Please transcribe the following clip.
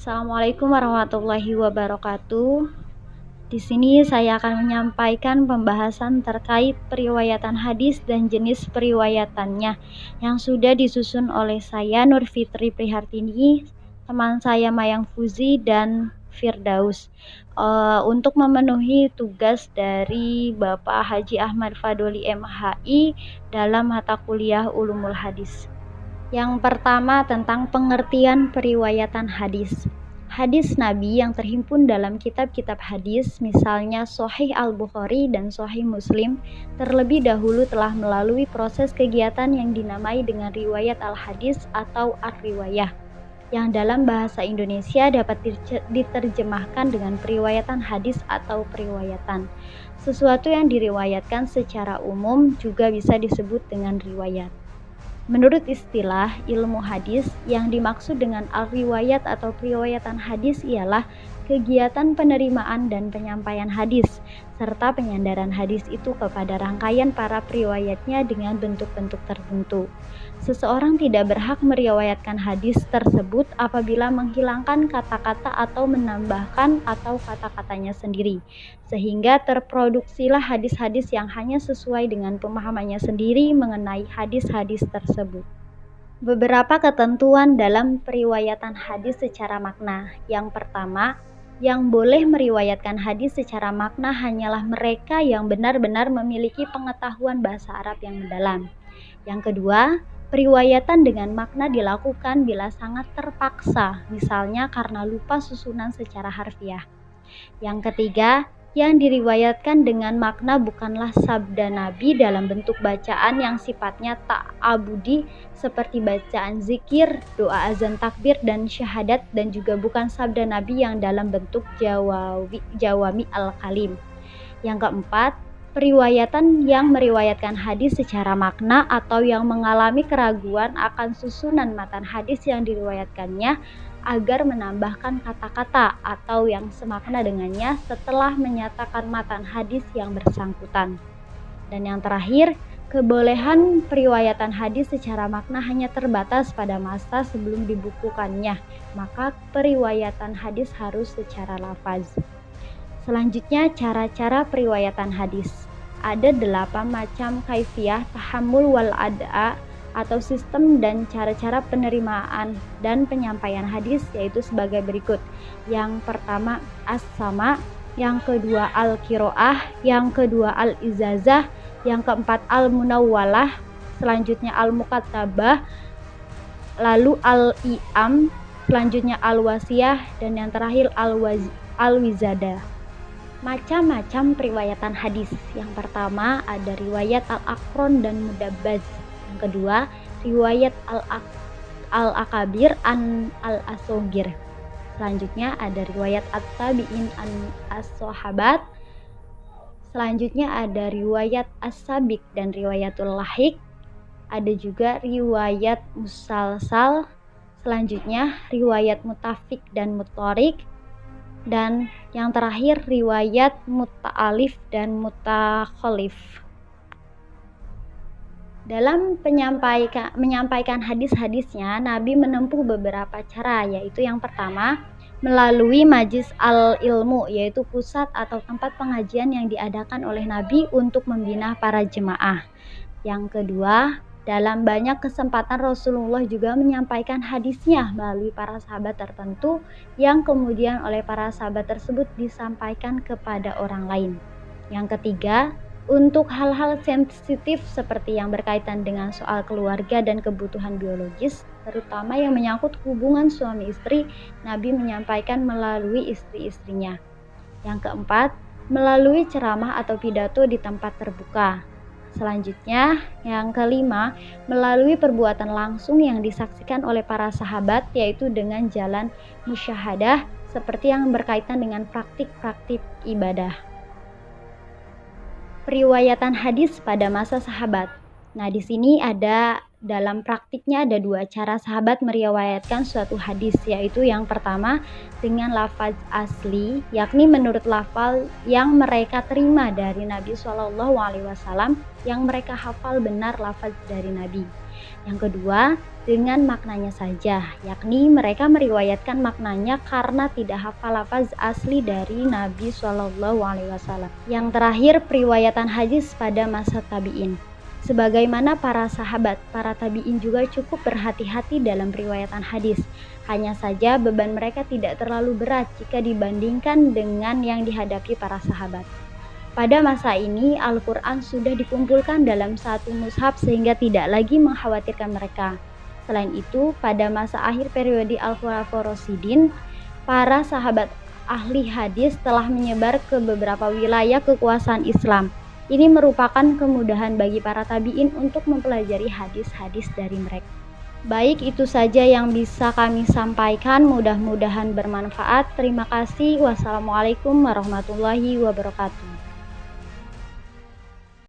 Assalamualaikum warahmatullahi wabarakatuh. Di sini saya akan menyampaikan pembahasan terkait periwayatan hadis dan jenis periwayatannya yang sudah disusun oleh saya Nur Fitri Prihartini, teman saya Mayang Fuzi dan Firdaus, untuk memenuhi tugas dari Bapak Haji Ahmad Fadoli MHI dalam mata kuliah Ulumul Hadis. Yang pertama tentang pengertian periwayatan hadis. Hadis Nabi yang terhimpun dalam kitab-kitab hadis, misalnya Sahih Al-Bukhari dan Sahih Muslim, terlebih dahulu telah melalui proses kegiatan yang dinamai dengan riwayat al-hadis atau ar-riwayah, yang dalam bahasa Indonesia dapat diterjemahkan dengan periwayatan hadis atau periwayatan. Sesuatu yang diriwayatkan secara umum juga bisa disebut dengan riwayat. Menurut istilah ilmu hadis, yang dimaksud dengan al-riwayat atau periwayatan hadis ialah kegiatan penerimaan dan penyampaian hadis, serta penyandaran hadis itu kepada rangkaian para periwayatnya dengan bentuk-bentuk tertentu. Seseorang tidak berhak meriwayatkan hadis tersebut apabila menghilangkan kata-kata atau menambahkan atau kata-katanya sendiri, sehingga terproduksilah hadis-hadis yang hanya sesuai dengan pemahamannya sendiri mengenai hadis-hadis tersebut. Beberapa ketentuan dalam periwayatan hadis secara makna. Yang pertama, yang boleh meriwayatkan hadis secara makna hanyalah mereka yang benar-benar memiliki pengetahuan bahasa Arab yang mendalam. Yang kedua, periwayatan dengan makna dilakukan bila sangat terpaksa, misalnya karena lupa susunan secara harfiah. Yang ketiga, yang diriwayatkan dengan makna bukanlah sabda Nabi dalam bentuk bacaan yang sifatnya ta'abudi seperti bacaan zikir, doa azan takbir dan syahadat, dan juga bukan sabda Nabi yang dalam bentuk jawami al-kalim. Yang keempat, periwayatan yang meriwayatkan hadis secara makna atau yang mengalami keraguan akan susunan matan hadis yang diriwayatkannya agar menambahkan kata-kata atau yang semakna dengannya setelah menyatakan matan hadis yang bersangkutan. Dan yang terakhir, kebolehan periwayatan hadis secara makna hanya terbatas pada masa sebelum dibukukannya, maka periwayatan hadis harus secara lafaz. Selanjutnya, cara-cara periwayatan hadis. Ada 8 macam kaifiyah tahammul wal ada atau sistem dan cara-cara penerimaan dan penyampaian hadis, yaitu sebagai berikut. Yang pertama as-sama, yang kedua al-qiraah, yang kedua al-izazah, yang keempat al-munawwalah, selanjutnya al-muqattabah, lalu al-i'am, selanjutnya al-wasiyah, dan yang terakhir al-wizadah. Macam-macam periwayatan hadis. Yang pertama ada riwayat al-aqron dan mudabbaz. Yang kedua, riwayat al-akabir an al-asogir. Selanjutnya ada riwayat at-tabi'in an as-sahabat. Selanjutnya ada riwayat as-sabik dan riwayatul lahik. Ada juga riwayat musalsal. Selanjutnya riwayat mutafik dan mutorik. Dan yang terakhir riwayat muta'alif dan mutakhalif. Dalam menyampaikan hadis-hadisnya, Nabi menempuh beberapa cara, yaitu yang pertama, melalui majlis al-ilmu, yaitu pusat atau tempat pengajian yang diadakan oleh Nabi untuk membina para jemaah. Yang kedua, dalam banyak kesempatan Rasulullah juga menyampaikan hadisnya melalui para sahabat tertentu yang kemudian oleh para sahabat tersebut disampaikan kepada orang lain. Yang ketiga, untuk hal-hal sensitif seperti yang berkaitan dengan soal keluarga dan kebutuhan biologis, terutama yang menyangkut hubungan suami istri, Nabi menyampaikan melalui istri-istrinya. Yang keempat, melalui ceramah atau pidato di tempat terbuka. Selanjutnya, yang kelima, melalui perbuatan langsung yang disaksikan oleh para sahabat, yaitu dengan jalan musyahadah seperti yang berkaitan dengan praktik-praktik ibadah. Periwayatan hadis pada masa sahabat. Nah, di sini ada dalam praktiknya ada 2 cara sahabat meriwayatkan suatu hadis, yaitu yang pertama dengan lafaz asli, yakni menurut lafal yang mereka terima dari Nabi SAW, yang mereka hafal benar lafaz dari Nabi. Yang kedua, dengan maknanya saja, yakni mereka meriwayatkan maknanya karena tidak hafal lafaz asli dari Nabi Shallallahu Alaihi Wasallam. Yang terakhir, periwayatan hadis pada masa tabi'in. Sebagaimana para sahabat, para tabi'in juga cukup berhati-hati dalam periwayatan hadis. Hanya saja beban mereka tidak terlalu berat jika dibandingkan dengan yang dihadapi para sahabat. Pada masa ini, Al-Quran sudah dikumpulkan dalam satu mushaf sehingga tidak lagi mengkhawatirkan mereka. Selain itu, pada masa akhir periode Al-Khulafaur Rasyidin, para sahabat ahli hadis telah menyebar ke beberapa wilayah kekuasaan Islam. Ini merupakan kemudahan bagi para tabi'in untuk mempelajari hadis-hadis dari mereka. Baik, itu saja yang bisa kami sampaikan. Mudah-mudahan bermanfaat. Terima kasih. Wassalamualaikum warahmatullahi wabarakatuh.